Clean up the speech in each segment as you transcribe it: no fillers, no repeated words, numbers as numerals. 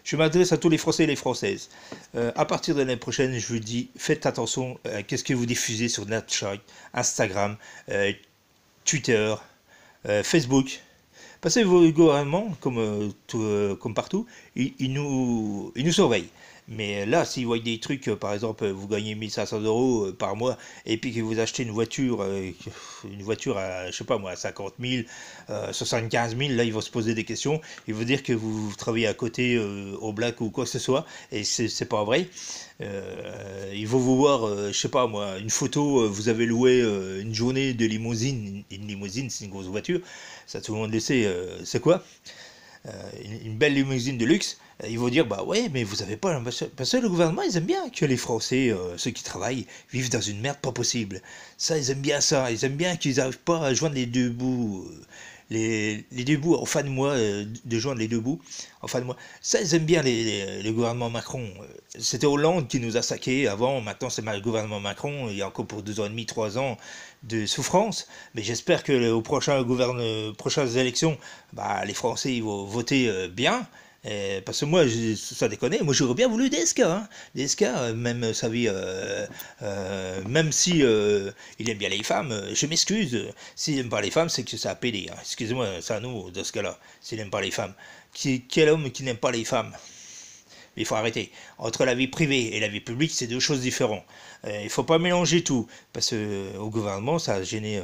Je m'adresse à tous les Français et les Françaises. À partir de l'année prochaine, je vous dis, faites attention à ce que vous diffusez sur Snapchat, Instagram, Twitter, Facebook. Parce que vos gouvernements, comme partout, ils nous surveillent. Mais là, s'ils voient des trucs, par exemple, vous gagnez 1500 euros par mois, et puis que vous achetez une voiture à, je sais pas moi, 50 000, 75 000, là, ils vont se poser des questions. Ils vont dire que vous travaillez à côté au black ou quoi que ce soit, et c'est pas vrai. Ils vont vous voir, je sais pas moi, une photo, vous avez loué une journée de limousine. Une limousine, c'est une grosse voiture, ça tout le monde le sait, c'est quoi une belle limousine de luxe, ils vont dire bah ouais, mais vous avez pas parce que le gouvernement ils aiment bien que les Français, ceux qui travaillent, vivent dans une merde pas possible. Ça ils aiment bien ça, ils aiment bien qu'ils n'arrivent pas à joindre les deux bouts. Les deux bouts en fin de mois, de joindre les deux bouts en fin de mois. Ça, ils aiment bien le gouvernement Macron. C'était Hollande qui nous a saqués avant, maintenant c'est le gouvernement Macron, il y a encore pour 2 ans et demi, 3 ans de souffrance. Mais j'espère que aux prochaines élections, bah, les Français ils vont voter bien. Parce que moi, ça déconne, moi j'aurais bien voulu DSK. Hein. DSK, même sa vie, même si il aime bien les femmes, je m'excuse. S'il n'aime pas les femmes, c'est que ça a pédé. Hein. Excusez-moi, c'est à nous, dans ce cas-là, s'il n'aime pas les femmes. Quel homme qui n'aime pas les femmes? Il faut arrêter. Entre la vie privée et la vie publique, c'est deux choses différentes. Il ne faut pas mélanger tout. Parce que au gouvernement, ça a gêné,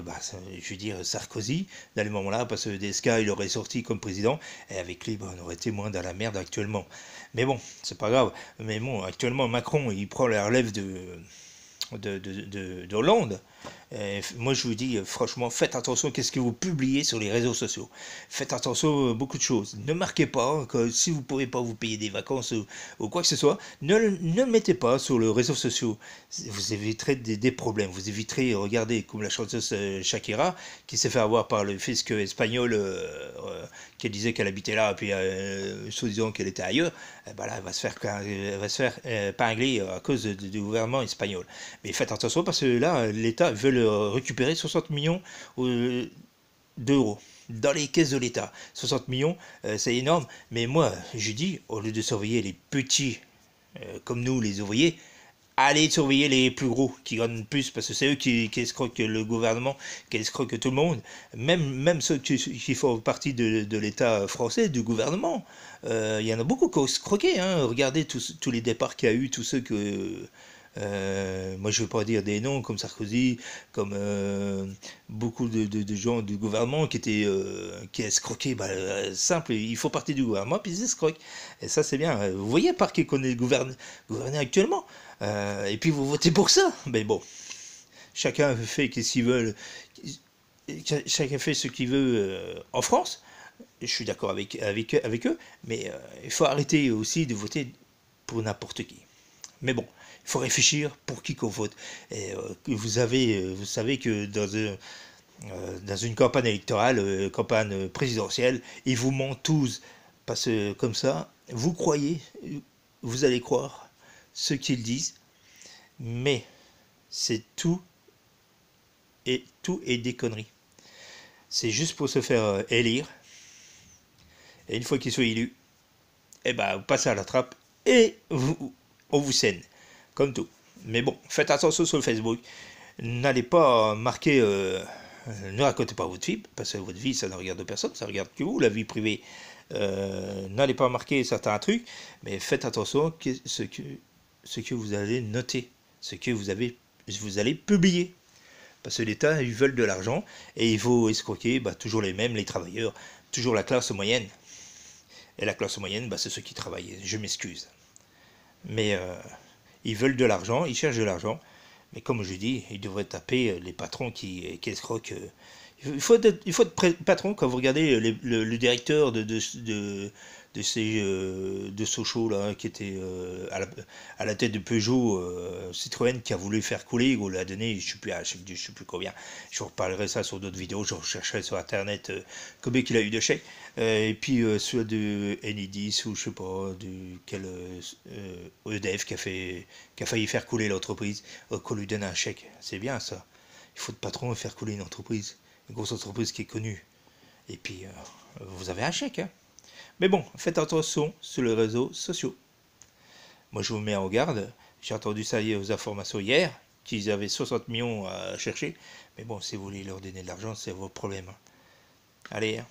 je veux dire, Sarkozy, dans les moments-là, parce que DSK, il aurait sorti comme président, et avec lui, on aurait été moins dans la merde actuellement. Mais bon, c'est pas grave. Mais bon, actuellement, Macron, il prend la relève de Hollande. Moi, je vous dis, franchement, faites attention à ce que vous publiez sur les réseaux sociaux. Faites attention à beaucoup de choses. Ne marquez pas que si vous ne pouvez pas vous payer des vacances ou quoi que ce soit, ne le mettez pas sur les réseaux sociaux. Vous éviterez des problèmes. Vous éviterez, regardez, comme la chanteuse Shakira, qui s'est fait avoir par le fisc espagnol, qui disait qu'elle habitait là, puis soi-disant qu'elle était ailleurs. Eh ben là, elle va se faire pingler à cause du gouvernement espagnol. Mais faites attention parce que là, l'État veut récupérer 60 millions d'euros dans les caisses de l'État. 60 millions, c'est énorme. Mais moi, je dis, au lieu de surveiller les petits, comme nous, les ouvriers, allez surveiller les plus gros qui gagnent plus parce que c'est eux qui escroquent le gouvernement, qui escroquent tout le monde, même ceux qui font partie de l'État français, du gouvernement. Il y en a beaucoup qui ont escroqué. Hein. Regardez tous les départs qu'il y a eu, tous ceux que moi, je ne veux pas dire des noms comme Sarkozy, comme beaucoup de gens du gouvernement qui escroquaient. Bah, simple, ils font partie du gouvernement, puis ils escroquent. Et ça, c'est bien. Vous voyez par qui qu'on est gouverné actuellement. Et puis vous votez pour ça. Mais bon, chacun fait ce qu'il veut. Chacun fait ce qu'il veut en France. Je suis d'accord avec eux, mais il faut arrêter aussi de voter pour n'importe qui. Mais bon, il faut réfléchir pour qui qu'on vote. Et vous savez que dans une campagne électorale, campagne présidentielle, ils vous mentent tous. Parce que comme ça, vous croyez, vous allez croire ce qu'ils disent, mais c'est tout est des conneries. C'est juste pour se faire élire. Et une fois qu'ils soient élus, eh ben, vous passez à la trappe et on vous scène. Comme tout. Mais bon, faites attention sur le Facebook. N'allez pas marquer. Ne racontez pas votre vie, parce que votre vie, ça ne regarde personne, ça regarde que vous, la vie privée. N'allez pas marquer certains trucs, mais faites attention à ce que vous allez noter, ce que vous allez publier. Parce que l'État, ils veulent de l'argent, et il faut escroquer toujours les mêmes, les travailleurs, toujours la classe moyenne. Et la classe moyenne, c'est ceux qui travaillent. Je m'excuse. Mais ils veulent de l'argent, ils cherchent de l'argent. Mais comme je dis, ils devraient taper les patrons qui escroquent. Il faut être patron quand vous regardez le directeur de Sochaux là, qui était à la tête de Peugeot, Citroën, qui a voulu faire couler, on l'a donné, je ne sais plus combien. Je vous reparlerai ça sur d'autres vidéos, je rechercherai sur internet combien qu'il a eu de chèques. Et puis soit de Enedis ou je sais pas, quel EDF qui a failli faire couler l'entreprise, qu'on lui donne un chèque. C'est bien ça. Il faut de patron faire couler une entreprise, une grosse entreprise qui est connue. Et puis vous avez un chèque. Hein. Mais bon, faites attention sur les réseaux sociaux. Moi, je vous mets en garde. J'ai entendu ça aux informations hier, qu'ils avaient 60 millions à chercher. Mais bon, si vous voulez leur donner de l'argent, c'est vos problèmes. Allez, hein.